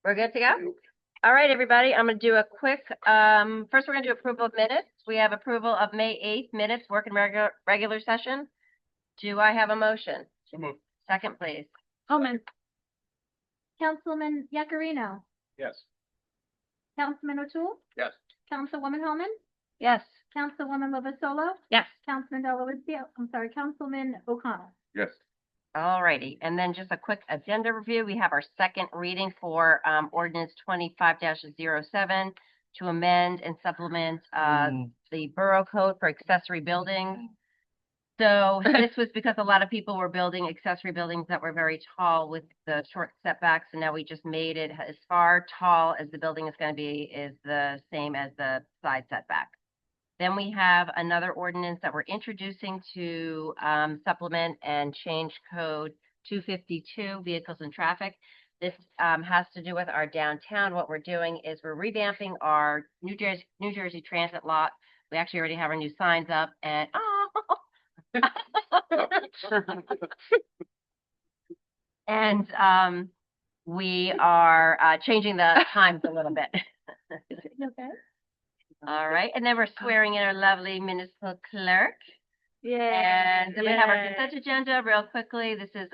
We're good to go? All right, everybody, I'm gonna do a quick, first we're gonna do approval of minutes. We have approval of May 8th minutes, work in regular session. Do I have a motion? So moved. Second, please. Holman. Councilman Yakarino. Yes. Councilman O'Toole. Yes. Councilwoman Holman. Yes. Councilwoman Lovasolo. Yes. Councilman Councilman O'Connell. Yes. All righty, and then just a quick agenda review. We have our second reading for ordinance 25-07 to amend and supplement the Borough Code for accessory buildings. So this was because a lot of people were building accessory buildings that were very tall with the short setbacks, and now we just made it as far tall as the building is going to be is the same as the side setback. Then we have another ordinance that we're introducing to supplement and change code 252, vehicles and traffic. This has to do with our downtown. What we're doing is we're revamping our New Jersey Transit lot. We actually already have our new signs up, and and we are changing the times a little bit. Okay. All right, and then we're swearing in our lovely municipal clerk. Yeah. And then we have our consent agenda real quickly. This is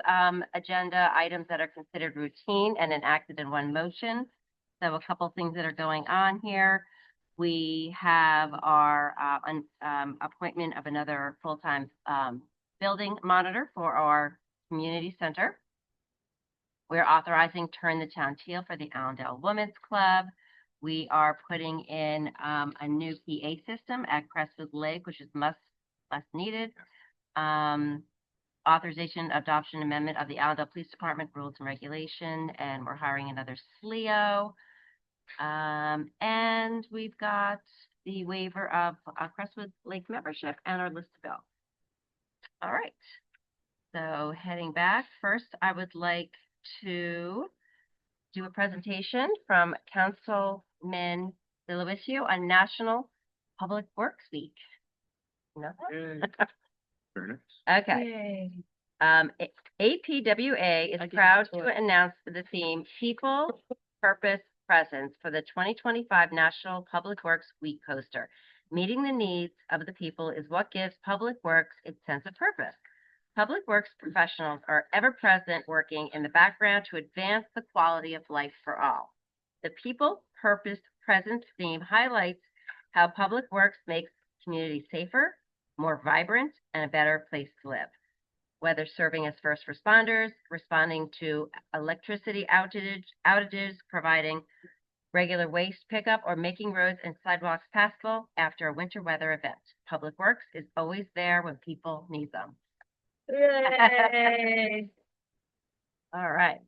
agenda items that are considered routine and enacted in one motion. So a couple things that are going on here. We have our appointment of another full-time building monitor for our community center. We're authorizing Turn the Town Teal for the Allendale Women's Club. We are putting in a new PA system at Crestwood Lake, which is less needed. Authorization, adoption, amendment of the Allendale Police Department rules and regulation, and we're hiring another SLEO. And we've got the waiver of Crestwood Lake membership and our list of bills. All right. So heading back, first I would like to do a presentation from Councilman DeLuisio on National Public Works Week. No? Very nice. Okay. Yay. APWA is proud to announce the theme People, Purpose, Presence for the 2025 National Public Works Week poster. Meeting the needs of the people is what gives Public Works its sense of purpose. Public Works professionals are ever present working in the background to advance the quality of life for all. The People, Purpose, Presence theme highlights how Public Works makes communities safer, more vibrant, and a better place to live. Whether serving as first responders, responding to electricity outages, providing regular waste pickup, or making roads and sidewalks passable after a winter weather event, Public Works is always there when people need them. Yay. All right.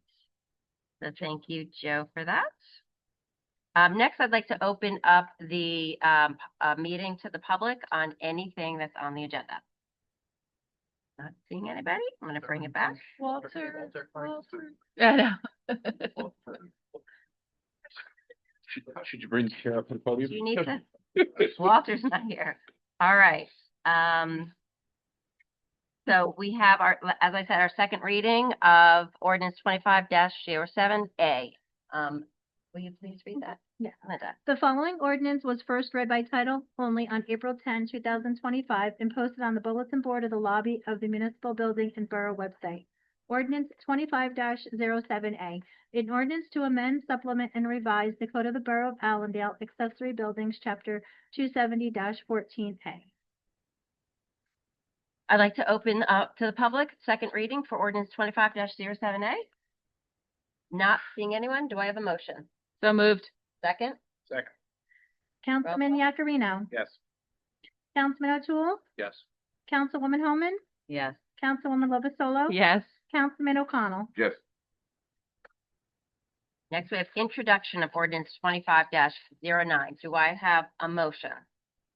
So thank you, Joe, for that. Next, I'd like to open up the meeting to the public on anything that's on the agenda. Not seeing anybody. I'm going to bring it back. Walter. Yeah, I know. Should you bring the chair up to the podium? Do you need to? Walter's not here. All right. So we have our, as I said, our second reading of ordinance 25-07A. Will you please read that? Yeah. Linda. The following ordinance was first read by title only on April 10, 2025, and posted on the bulletin board of the lobby of the municipal building and borough website. Ordinance 25-07A. An ordinance to amend, supplement, and revise the Code of the Borough of Allendale Accessory Buildings, Chapter 270-14A. I'd like to open up to the public, second reading for ordinance 25-07A. Not seeing anyone. Do I have a motion? So moved. Second? Second. Councilman Yakarino. Yes. Councilman O'Toole. Yes. Councilwoman Holman. Yes. Councilwoman Lovasolo. Yes. Councilman O'Connell. Yes. Next, we have introduction of ordinance 25-09. Do I have a motion?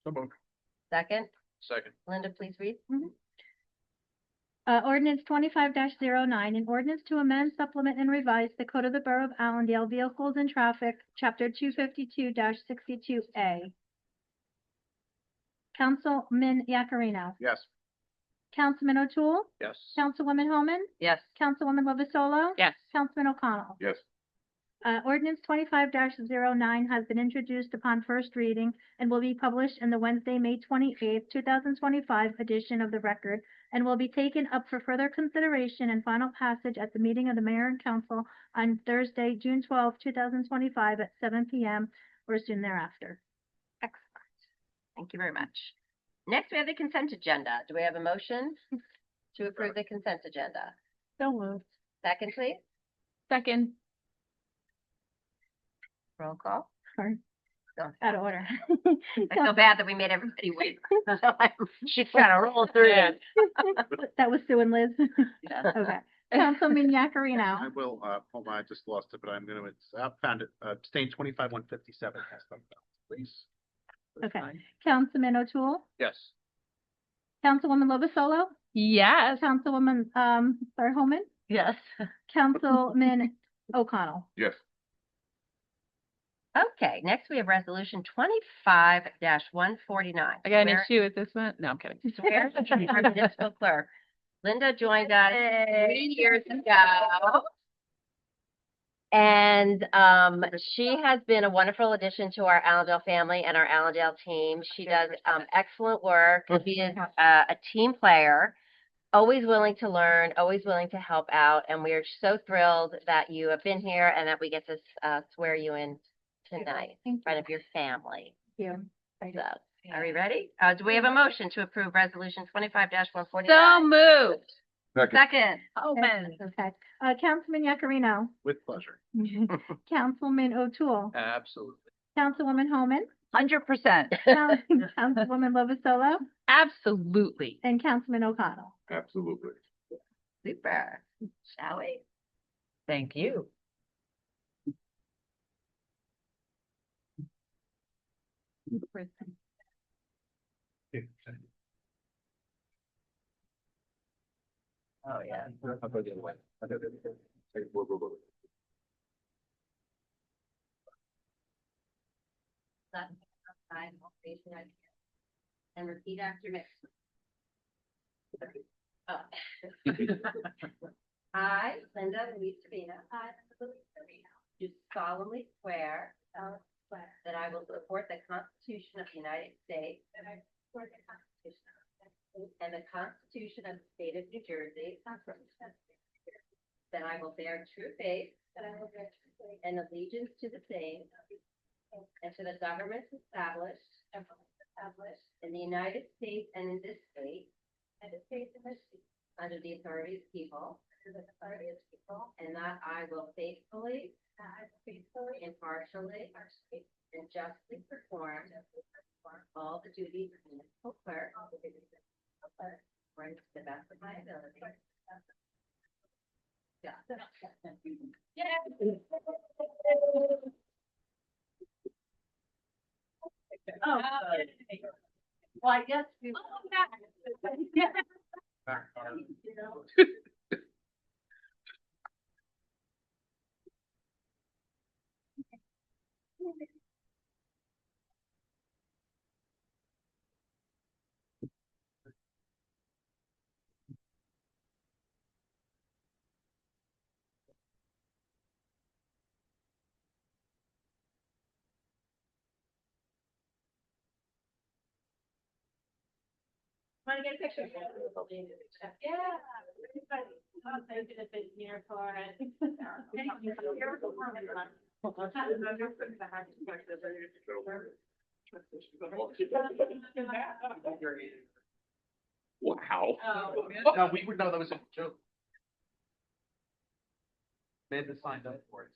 So moved. Second? Second. Linda, please read. Ordinance 25-09, an ordinance to amend, supplement, and revise the Code of the Borough of Allendale Vehicles and Traffic, Chapter 252-62A. Councilman Yakarino. Yes. Councilman O'Toole. Yes. Councilwoman Holman. Yes. Councilwoman Lovasolo. Yes. Councilman O'Connell. Yes. Ordinance 25-09 has been introduced upon first reading and will be published in the Wednesday, May 28th, 2025 edition of the Record, and will be taken up for further consideration and final passage at the meeting of the Mayor and Council on Thursday, June 12th, 2025 at 7 p.m. or soon thereafter. Excellent. Thank you very much. Next, we have the consent agenda. Do we have a motion to approve the consent agenda? So moved. Second, please. Second. Roll call. Sorry, Go. out of order. I feel bad that we made everybody wait. She's trying to roll through this. That was Sue and Liz. Yeah. Okay. Councilman I Yakarino. will, hold on, I just lost it, but I'm gonna, found it, abstain 25-157. Please. Okay. Councilman O'Toole, Yes. Councilwoman Lovasolo, Yes. Councilwoman, Holman, Yes. Councilman O'Connell. Yes. Okay, next we have resolution 25-149. I got an issue with this one. No, I'm kidding. Swear to our municipal clerk. Linda joined us 3 years ago. And she has been a wonderful addition to our Allendale family and our Allendale team. She does excellent work. She is a team player, always willing to learn, always willing to help out. And we are so thrilled that you have been here and that we get to swear you in tonight in front of your family. Thank you. So, are we ready? Do we have a motion to approve resolution 25-149? So moved. Second. Holman. Okay. Councilman Yakarino, With pleasure. Councilman O'Toole, Absolutely. Councilwoman Holman, 100%. Councilwoman Lovasolo, Absolutely. and Councilman O'Connell. Absolutely. Super. Shall we? Thank you. Oh, yeah. I'll go the other way. I'll go the other way. Take whoa, whoa, whoa. And repeat after me. Oh. I, Linda Louise Trevino. Do solemnly swear. That I will support the Constitution of the United States. And the Constitution of the State of New Jersey. That I will bear true faith. And allegiance to the same. And to the governments established. In the United States and in this state. Under the authority of the people. And that I will faithfully. Impartially. And justly perform. All the duties of municipal clerk. According to the best of my ability. Yeah. Oh. Well, I guess we. Want to get a picture? Yeah. I'll take it if it's near for it. Wow. No, we would know that was a joke. Amanda signed up for it.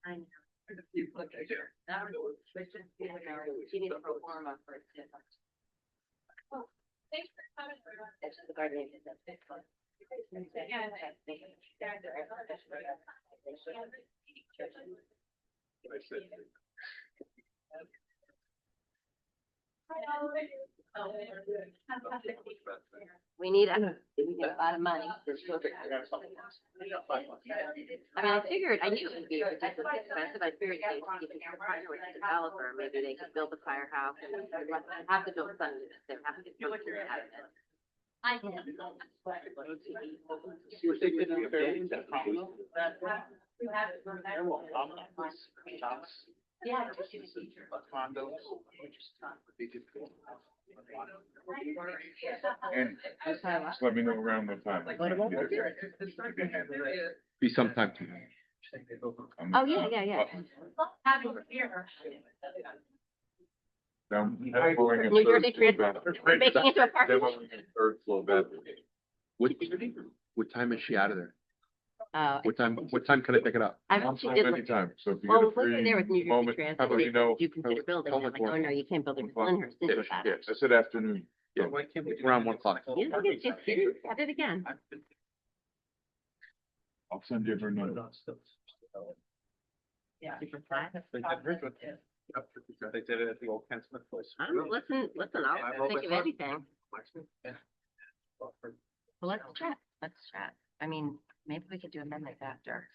I know. That was, it's just, you know, she needs a pro forma for it. Thanks for coming. It's just the gardening. It's fun. We need a lot of money. I mean, I figured, I knew it would be ridiculously expensive. I figured they would give it a partner with a developer, maybe they could build the firehouse and have to build something, they have to get something out of it. And just let me know around what time. Be sometime tonight. Oh, yeah. New Jersey Transit, we're making it to a parking lot. Third floor bedroom. What time is she out of there? Oh, What time can I pick it up? I I'm hope she home did. anytime, so if you Well, get a when we were there with New free Jersey moment, Transit, how about they you know? do consider building, I'm like, oh, no, you can't build it in Lyndhurst, Yeah, I said afternoon. Yeah, why can't we? Around 1 o'clock. You don't get, just didn't get it again. I'll send you her note. Super flat. They did it at the old Ken Smith place. Listen, I'll think of anything. Well, let's chat. I mean, maybe we could do amendments after.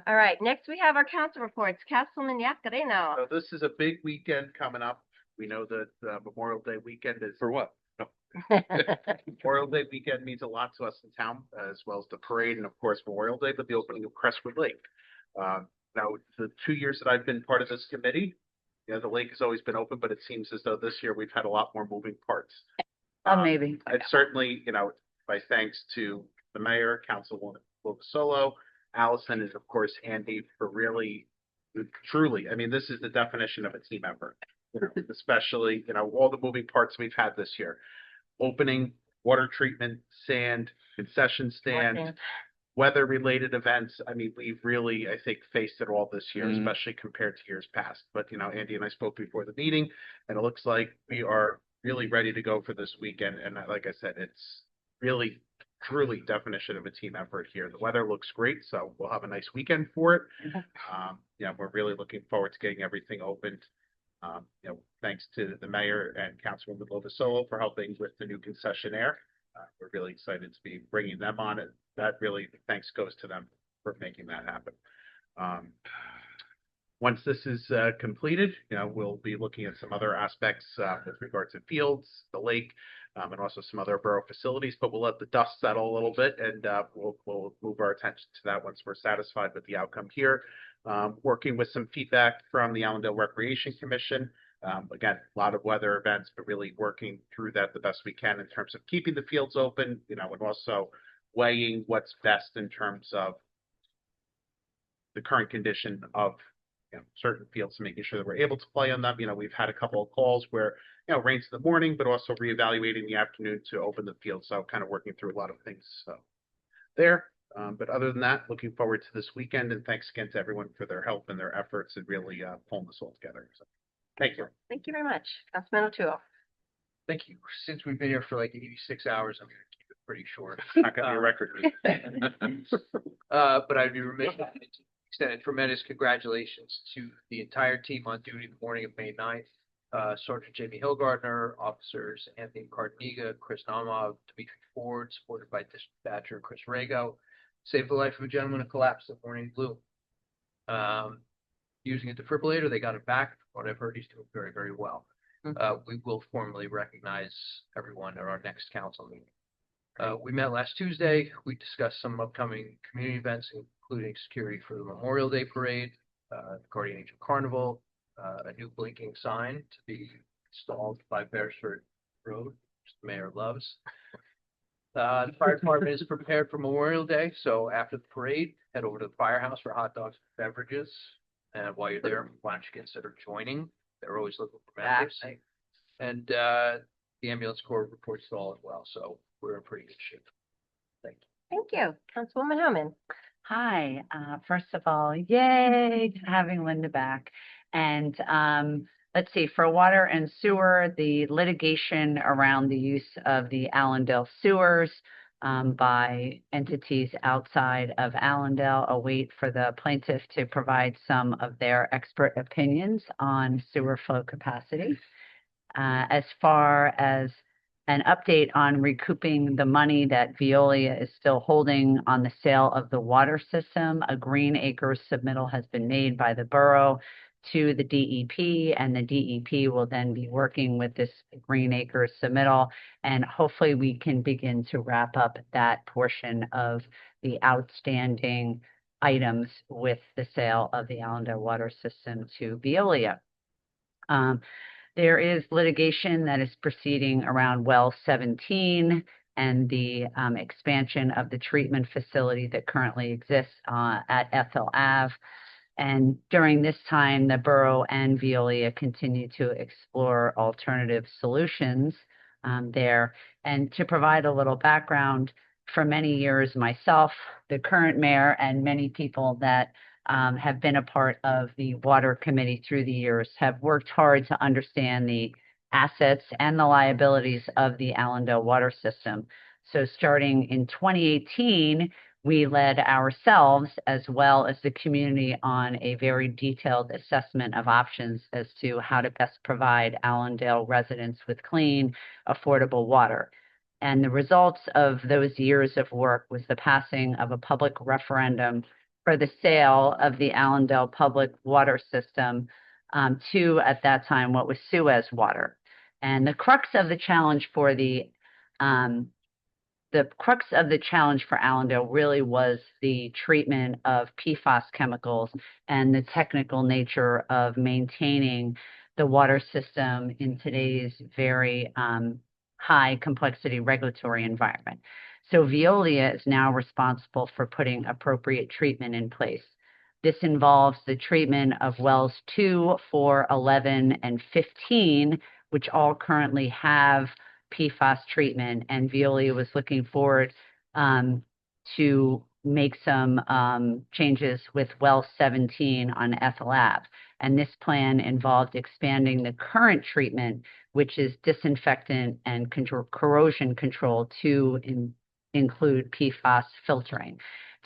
All right, next we have our council reports. Councilman Yakarino. So this is a big weekend coming up. We know that Memorial Day weekend is. For what? Memorial Day weekend means a lot to us in town, as well as the parade and of course Memorial Day, but the opening of Crestwood Lake. Now, the 2 years that I've been part of this committee, the lake has always been open, but it seems as though this year we've had a lot more moving parts. Maybe. And certainly, my thanks to the mayor, Councilwoman Lovasolo, Allison, and of course Andy for really, truly, I mean, this is the definition of a team effort. Especially, all the moving parts we've had this year. Opening, water treatment, sand, concession stand, weather-related events. I mean, we've really, I think, faced it all this year, especially compared to years past. But, Andy and I spoke before the meeting, and it looks like we are really ready to go for this weekend. And like I said, it's really, truly definition of a team effort here. The weather looks great, so we'll have a nice weekend for it. We're really looking forward to getting everything opened. Thanks to the mayor and Councilwoman Lovasolo for helping with the new concessionaire. We're really excited to be bringing them on. And that really, thanks goes to them for making that happen. Once this is completed, we'll be looking at some other aspects with regard to fields, the lake, and also some other borough facilities. But we'll let the dust settle a little bit, and we'll move our attention to that once we're satisfied with the outcome here. Working with some feedback from the Allendale Recreation Commission. Again, a lot of weather events, but really working through that the best we can in terms of keeping the fields open, and also weighing what's best in terms of the current condition of certain fields, making sure that we're able to play on them. We've had a couple of calls where, rains in the morning, but also reevaluating the afternoon to open the field. So kind of working through a lot of things there. But other than that, looking forward to this weekend, and thanks again to everyone for their help and their efforts and really pulling this all together. So, thank you. Thank you very much. Councilman O'Toole. Thank you. Since we've been here for like 86 hours, I'm going to keep it pretty short. Not gonna be a record. But I'd be remiss if I didn't extend a tremendous congratulations to the entire team on duty the morning of May 9th. Sergeant Jamie Hillgardner, officers Anthony Cardiniga, Chris Namov, Dimitri Ford, supported by dispatcher Chris Rago, saved the life of a gentleman who collapsed at Morning Blue. Using a defibrillator, they got him back. From what I've heard, he's doing very, very well. We will formally recognize everyone at our next council meeting. We met last Tuesday. We discussed some upcoming community events, including security for the Memorial Day Parade, the Guardian Angel Carnival, a new blinking sign to be installed by Beresford Road, which the mayor loves. The fire department is prepared for Memorial Day, so after the parade, head over to the firehouse for hot dogs and beverages. And while you're there, why don't you consider joining? They're always looking for members. And the ambulance corps reports it all as well, so we're in pretty good shape. Thank you. Thank you. Councilwoman Homan. Hi, first of all, yay, having Linda back. And let's see, for water and sewer, the litigation around the use of the Allendale sewers by entities outside of Allendale await for the plaintiff to provide some of their expert opinions on sewer flow capacity. As far as an update on recouping the money that Veolia is still holding on the sale of the water system, a Green Acres submittal has been made by the borough to the DEP, and the DEP will then be working with this Green Acres submittal, and hopefully we can begin to wrap up that portion of the outstanding items with the sale of the Allendale water system to Veolia. There is litigation that is proceeding around well 17 and the expansion of the treatment facility that currently exists at Ethel Ave. And during this time, the borough and Veolia continue to explore alternative solutions there. And to provide a little background, for many years, myself, the current mayor, and many people that have been a part of the water committee through the years have worked hard to understand the assets and the liabilities of the Allendale water system. So starting in 2018, we led ourselves as well as the community on a very detailed assessment of options as to how to best provide Allendale residents with clean, affordable water. And the results of those years of work was the passing of a public referendum for the sale of the Allendale public water system to, at that time, what was Suez Water. And the crux of the challenge for Allendale really was the treatment of PFAS chemicals and the technical nature of maintaining the water system in today's very high complexity regulatory environment. So Veolia is now responsible for putting appropriate treatment in place. This involves the treatment of wells 2, 4, 11, and 15, which all currently have PFAS treatment, and Veolia was looking forward to make some changes with well 17 on Ethel Ave. And this plan involved expanding the current treatment, which is disinfectant and corrosion control, to include PFAS filtering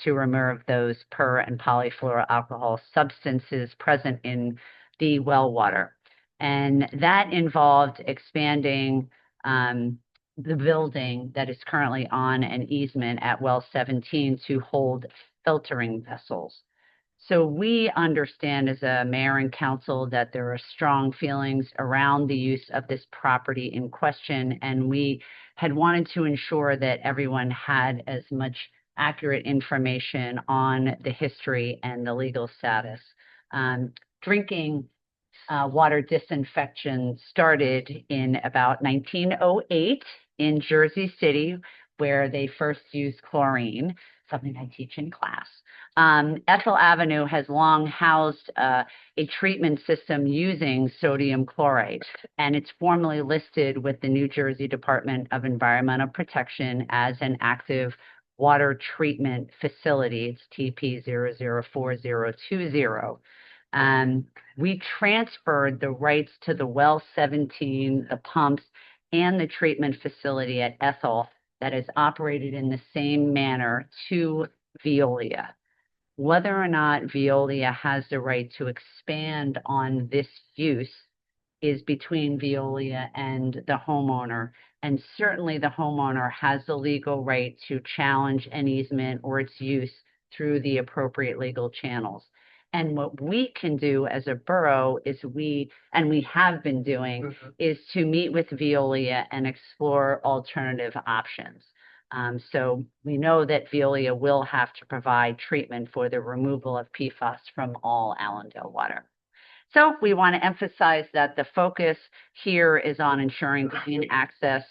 to remove those per and polyfluoroalkyl substances present in the well water. And that involved expanding the building that is currently on an easement at well 17 to hold filtering vessels. So we understand as a mayor and council that there are strong feelings around the use of this property in question, and we had wanted to ensure that everyone had as much accurate information on the history and the legal status. Drinking water disinfection started in about 1908 in Jersey City, where they first used chlorine, something I teach in class. Ethel Avenue has long housed a treatment system using sodium chloride, and it's formally listed with the New Jersey Department of Environmental Protection as an active water treatment facility. It's TP 004020. We transferred the rights to the well 17, the pumps, and the treatment facility at Ethel that is operated in the same manner to Veolia. Whether or not Veolia has the right to expand on this use is between Veolia and the homeowner. And certainly the homeowner has the legal right to challenge an easement or its use through the appropriate legal channels. And what we can do as a borough is we have been doing, is to meet with Veolia and explore alternative options. So we know that Veolia will have to provide treatment for the removal of PFAS from all Allendale water. So we want to emphasize that the focus here is on ensuring clean access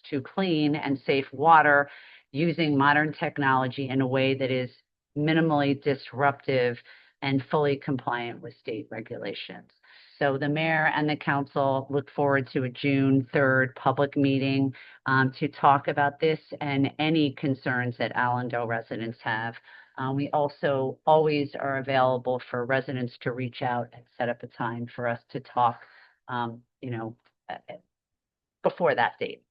to clean and safe water using modern technology in a way that is minimally disruptive and fully compliant with state regulations. So the mayor and the council look forward to a June 3rd public meeting to talk about this and any concerns that Allendale residents have. We also always are available for residents to reach out and set up a time for us to talk, before that date.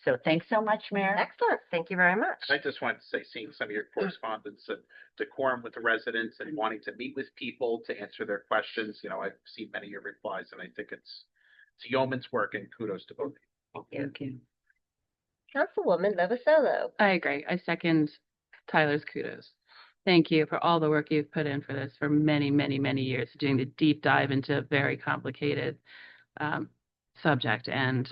So thanks so much, Mayor. Excellent. Thank you very much. I just wanted to say, seeing some of your correspondence and decorum with the residents and wanting to meet with people to answer their questions, I've seen many of your replies, and I think it's It's yeoman's work, and kudos to both of you. Thank you. Thank you. Councilwoman Lovasolo. I agree. I second Tyler's kudos. Thank you for all the work you've put in for this for many, many, many years, doing the deep dive into a very complicated subject. And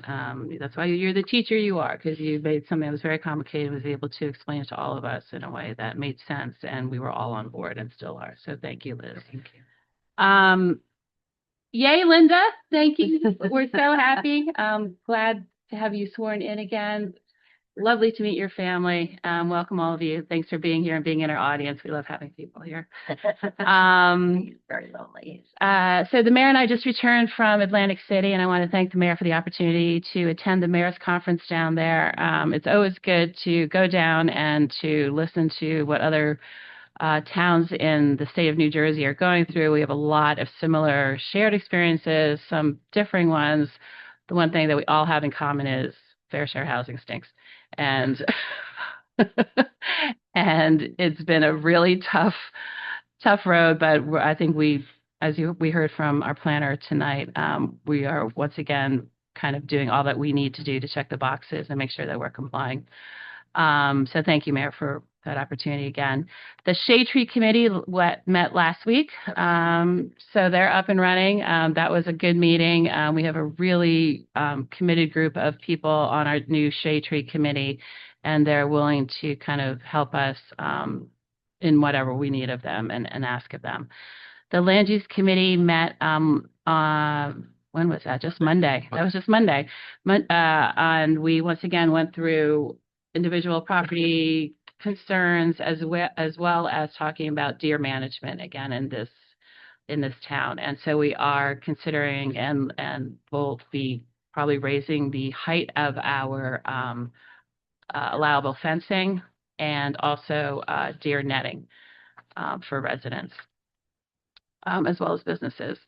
that's why you're the teacher you are, because you made something that was very complicated, was able to explain it to all of us in a way that made sense. And we were all on board and still are. So thank you, Liz. Thank you. Yay, Linda. Thank you. We're so happy. Glad to have you sworn in again. Lovely to meet your family. Welcome all of you. Thanks for being here and being in our audience. We love having people here. Very lonely. So the mayor and I just returned from Atlantic City, and I want to thank the mayor for the opportunity to attend the mayor's conference down there. It's always good to go down and to listen to what other towns in the state of New Jersey are going through. We have a lot of similar shared experiences, some differing ones. The one thing that we all have in common is fair share housing stinks. And and it's been a really tough road, but I think we heard from our planner tonight, we are once again kind of doing all that we need to do to check the boxes and make sure that we're complying. So thank you, Mayor, for that opportunity again. The Shade Tree Committee met last week, so they're up and running. That was a good meeting. We have a really committed group of people on our new Shade Tree Committee, and they're willing to kind of help us in whatever we need of them and ask of them. The Land Use Committee met when was that? Just Monday. That was just Monday. And we once again went through individual property concerns as well as talking about deer management again in this town. And so we are considering and will be probably raising the height of our allowable fencing and also deer netting for residents as well as businesses.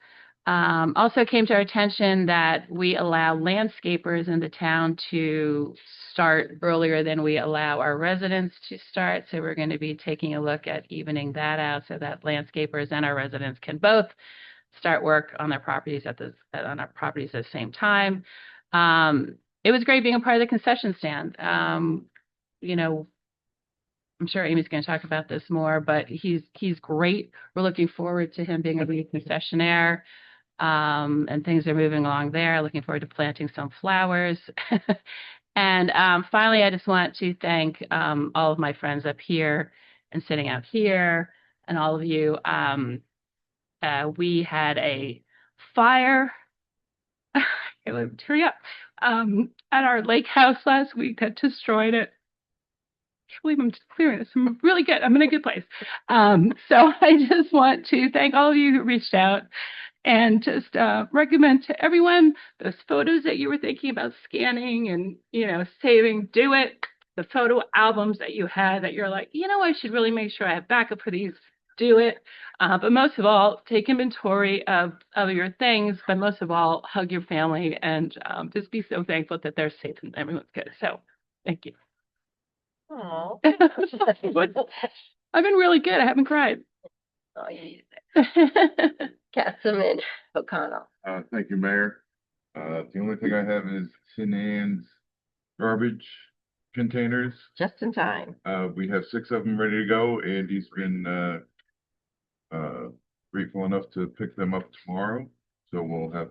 Also came to our attention that we allow landscapers in the town to start earlier than we allow our residents to start. So we're going to be taking a look at evening that out so that landscapers and our residents can both start work on their properties at the same time. It was great being a part of the concession stand. You know, I'm sure Amy's going to talk about this more, but he's great. We're looking forward to him being a lead concessionaire. And things are moving along there. Looking forward to planting some flowers. And finally, I just want to thank all of my friends up here and sitting out here and all of you. We had a fire. Hurry up. At our lake house last week that destroyed it. I can't believe I'm just clearing this. I'm really good. I'm in a good place. So I just want to thank all of you who reached out and just recommend to everyone those photos that you were thinking about scanning and, saving, do it. The photo albums that you had that you're like, I should really make sure I have backup for these, do it. But most of all, take inventory of your things, but most of all, hug your family and just be so thankful that they're safe and everyone's good. So thank you. Oh. I've been really good. I haven't cried. Oh, you need it. Councilman O'Connell. Thank you, Mayor. The only thing I have is St. Anne's garbage containers. Just in time. We have 6 of them ready to go. Andy's been grateful enough to pick them up tomorrow. So we'll have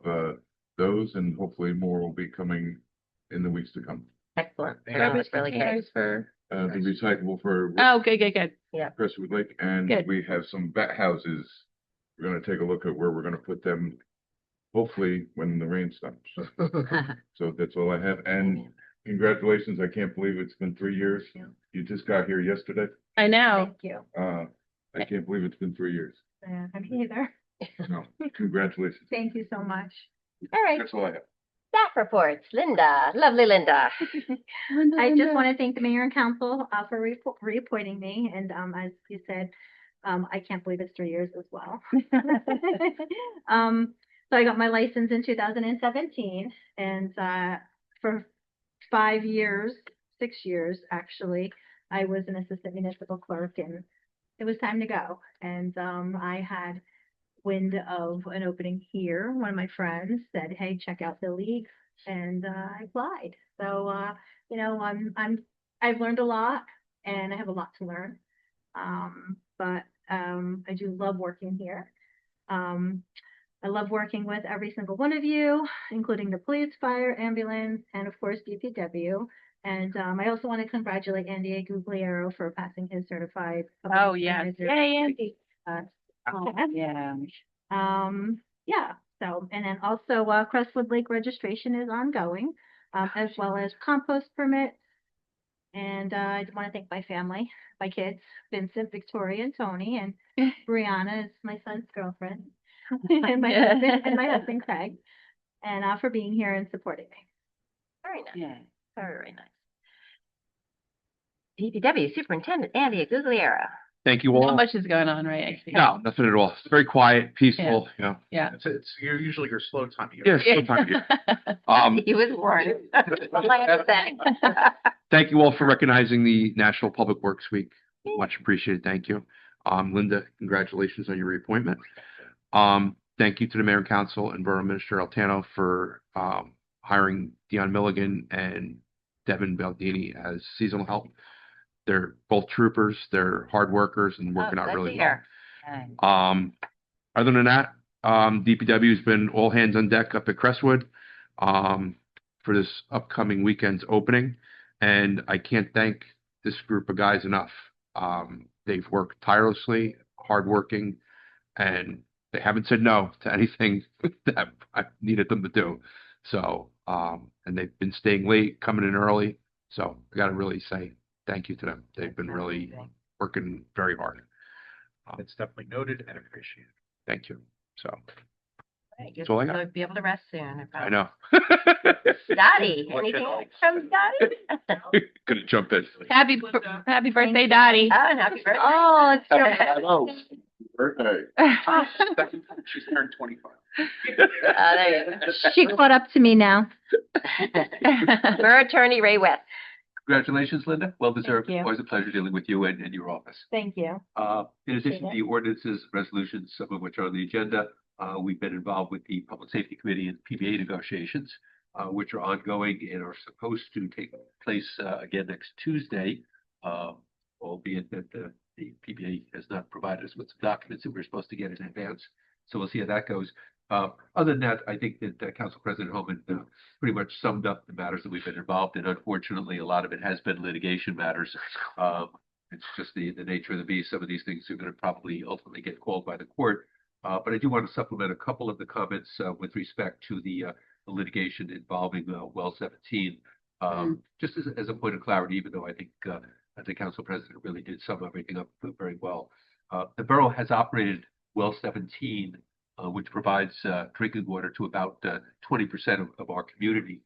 those, and hopefully more will be coming in the weeks to come. Excellent. Thank That you. was really good. For The recyclable for oh, good. Crestwood Lake, and Good. we have some bat houses. We're going to take a look at where we're going to put them, hopefully when the rain stops. So that's all I have. And congratulations. I can't believe it's been 3 years. You just got here yesterday. I know. Thank you. I can't believe it's been 3 years. I'm either. No, congratulations. Thank you so much. All right. That's all I have. Staff reports. Linda, lovely Linda. I just want to thank the mayor and council for reappointing me. And as you said, I can't believe it's 3 years as well. So I got my license in 2017, and for 5 years, 6 years actually, I was an assistant municipal clerk, and it was time to go. And I had wind of an opening here. One of my friends said, "Hey, check out the league," and I applied. So, I've learned a lot, and I have a lot to learn. But I do love working here. I love working with every single one of you, including the police, fire, ambulance, and of course DPW. And I also want to congratulate Andy Gugliero for passing his certified. Oh, yes. Yay, Andy. Uh, Yeah. yeah. So, and then also Crestwood Lake registration is ongoing, as well as compost permits. And I want to thank my family, my kids, Vincent, Victoria, and Tony, and Brianna is my son's girlfriend, and my husband Craig, and for being here and supporting me. Very nice. Yeah. Very nice. DPW Superintendent Andy Gugliero. Thank you Not all. much is going on, right? No, nothing at all. It's very quiet, peaceful, you know. Yeah. It's you're usually your slow time of year. Yeah, still time of year. He was warned. That's all I have to say. Thank you all for recognizing the National Public Works Week. Much appreciated. Thank you. Linda, congratulations on your reappointment. Thank you to the Mayor and Council and Borough Minister Altano for hiring Dion Milligan and Devin Baldini as seasonal help. They're both troopers. They're hard workers and working out really well. Okay. Other than that, DPW has been all hands on deck up at Crestwood for this upcoming weekend's opening, and I can't thank this group of guys enough. They've worked tirelessly, hardworking, and they haven't said no to anything that I needed them to do. So, and they've been staying late, coming in early. So I got to really say thank you to them. They've been really working very hard. It's definitely noted and appreciated. Thank you. So That's all I got. You'll be able to rest soon. I know. Dottie, anything from Dottie? Gonna jump in. Happy birthday, Dottie. Oh, and happy birthday. Oh, it's Hello. Birthday. She's turned 25. There you go. She caught up to me now. Borough Attorney Ray West. Congratulations, Linda. Well deserved. Thank you. Always a pleasure dealing with you and your office. Thank you. In addition to the ordinances, resolutions, some of which are on the agenda, we've been involved with the Public Safety Committee and PBA negotiations, which are ongoing and are supposed to take place again next Tuesday, albeit that the PBA has not provided us with some documents that we're supposed to get in advance. So we'll see how that goes. Other than that, I think that Council President Holman pretty much summed up the matters that we've been involved in. Unfortunately, a lot of it has been litigation matters. It's just the nature of the beast. Some of these things are going to probably ultimately get called by the court. But I do want to supplement a couple of the comments with respect to the litigation involving Well 17. Just as a point of clarity, even though I think the Council President really did sum everything up very well. The borough has operated Well 17, which provides drinking water to about 20% of our community,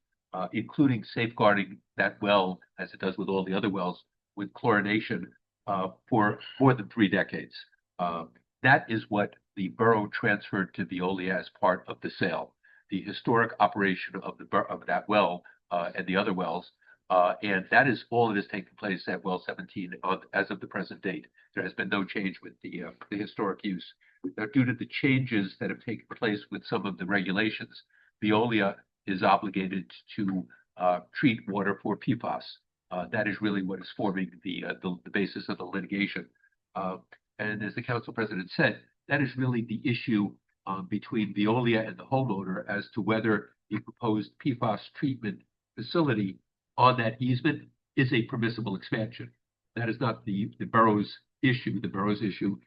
including safeguarding that well, as it does with all the other wells, with chlorination for more than 3 decades. That is what the borough transferred to Veolia as part of the sale, the historic operation of that well and the other wells. And that is all that has taken place at Well 17 as of the present date. There has been no change with the historic use. Now, due to the changes that have taken place with some of the regulations, Veolia is obligated to treat water for PFAS. That is really what is forming the basis of the litigation. And as the Council President said, that is really the issue between Veolia and the homeowner as to whether the proposed PFAS treatment facility on that easement is a permissible expansion. That is not the borough's issue. The borough's issue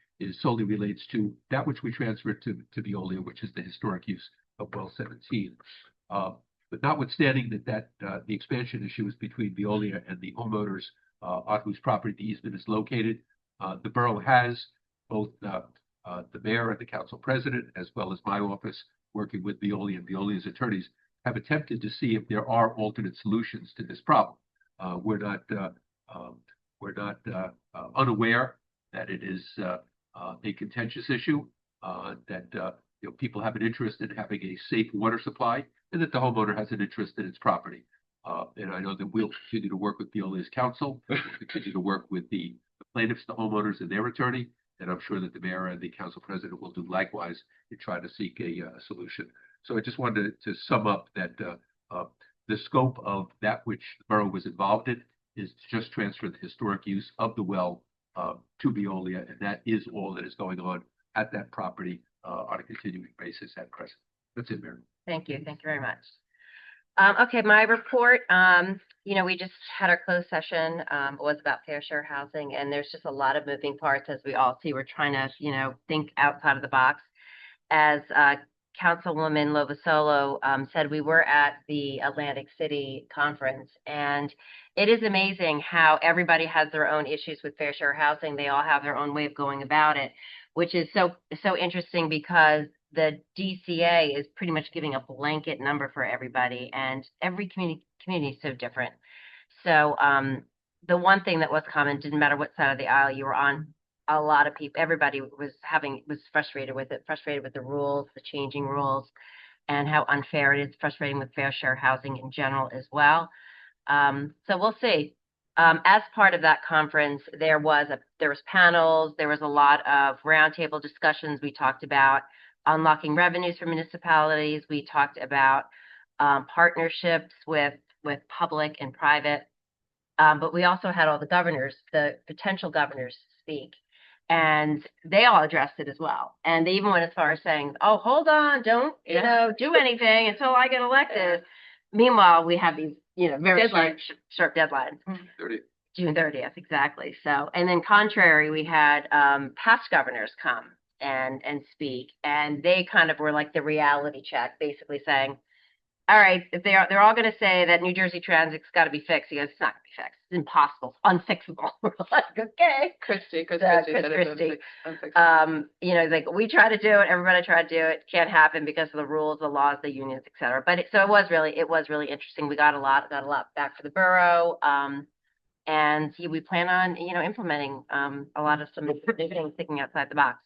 solely relates to that which we transferred to Veolia, which is the historic use of Well 17. But notwithstanding that the expansion issue is between Veolia and the homeowners on whose property the easement is located, the borough has both the mayor and the council president, as well as my office, working with Veolia and Veolia's attorneys, have attempted to see if there are alternate solutions to this problem. We're not unaware that it is a contentious issue, that people have an interest in having a safe water supply, and that the homeowner has an interest in its property. And I know that we'll continue to work with Veolia's counsel, we'll continue to work with the plaintiffs, the homeowners, and their attorney, And I'm sure that the mayor and the council president will do likewise to try to seek a solution. So I just wanted to sum up that the scope of that which the borough was involved in is to just transfer the historic use of the well to Veolia, and that is all that is going on at that property on a continuing basis at present. That's it, Mayor. Thank you. Thank you very much. Okay, my report, we just had our closed session, it was about fair share housing, and there's just a lot of moving parts, as we all see. We're trying to, think outside of the box. As Councilwoman Lovasolo said, we were at the Atlantic City conference, and it is amazing how everybody has their own issues with fair share housing. They all have their own way of going about it, which is so interesting because the DCA is pretty much giving a blanket number for everybody, and every community is so different. So the one thing that was common, didn't matter what side of the aisle you were on, a lot of people, everybody was frustrated with it, frustrated with the rules, the changing rules, and how unfair it is, frustrating with fair share housing in general as well. So we'll see. As part of that conference, there was panels, there was a lot of roundtable discussions. We talked about unlocking revenues for municipalities. We talked about partnerships with public and private. But we also had all the potential governors speak, and they all addressed it as well. And they even went as far as saying, oh, hold on, don't, do anything until I get elected. Meanwhile, we have these, very sharp deadlines. 30. June 30th, exactly. So, and then contrary, we had past governors come and speak, and they kind of were like the reality check, basically saying, all right, if they're all going to say that New Jersey Transit's got to be fixed, he goes, it's not going to be fixed. It's impossible, unfixable. We're like, okay. Chris Christie said it was unfixable. Like, we try to do it, everybody tried to do it, can't happen because of the rules, the laws, the unions, et cetera. But it was really interesting. We got a lot back for the borough. And we plan on, implementing a lot of some new things, thinking outside the box.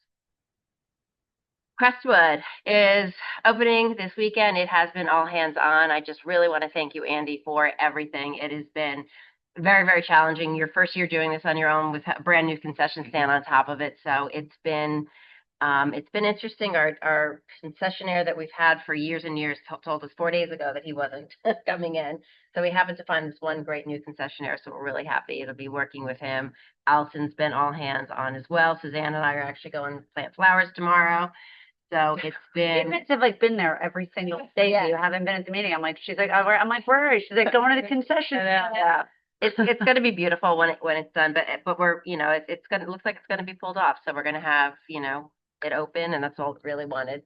Crestwood is opening this weekend. It has been all hands on. I just really want to thank you, Andy, for everything. It has been very, very challenging. Your first year doing this on your own with a brand new concession stand on top of it. So it's been interesting. Our concessionaire that we've had for years and years told us 4 days ago that he wasn't coming in. So we happened to find this one great new concessionaire. So we're really happy to be working with him. Allison's been all hands on as well. Suzanne and I are actually going to plant flowers tomorrow. So it's been. You guys have been there every single day. Yeah. You haven't been at the meeting. She's like, I'm like, where are you? She's like, going to the concession. Yeah. It's going to be beautiful when it's done, but we're, it looks like it's going to be pulled off. So we're going to have, it open, and that's all we really wanted.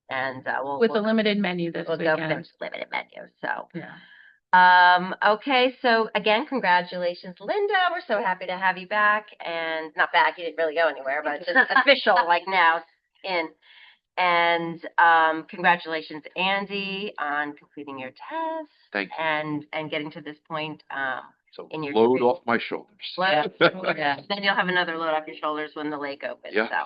And with a limited menu this we'll weekend. Go for the limited menu. So. Yeah. Okay. So again, congratulations, Linda. We're so happy to have you back, and not back. You didn't really go anywhere, but just official, like now in. And congratulations, Andy, on completing your test. Thank you. And getting to this point So in your load career. off my shoulders. Yeah. Then you'll have another load off your shoulders when the lake opens. Yeah. So.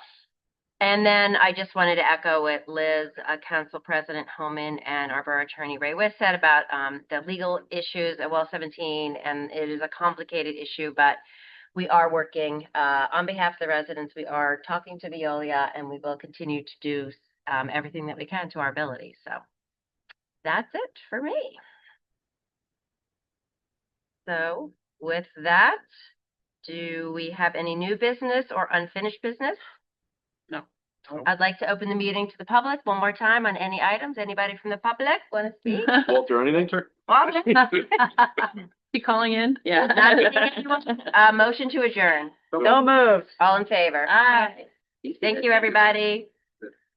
And then I just wanted to echo what Liz, Council President Homan, and our Borough Attorney Ray West said about the legal issues at Well 17, and it is a complicated issue, but we are working on behalf of the residents. We are talking to Veolia, and we will continue to do everything that we can to our ability. So that's it for me. So with that, do we have any new business or unfinished business? No. I'd like to open the meeting to the public one more time on any items. Anybody from the public want to speak? Walter, anything, sir? Walter? You calling in? Yeah. Not meeting anyone? Motion to adjourn. So moved. All in favor? Aye. Thank you, everybody.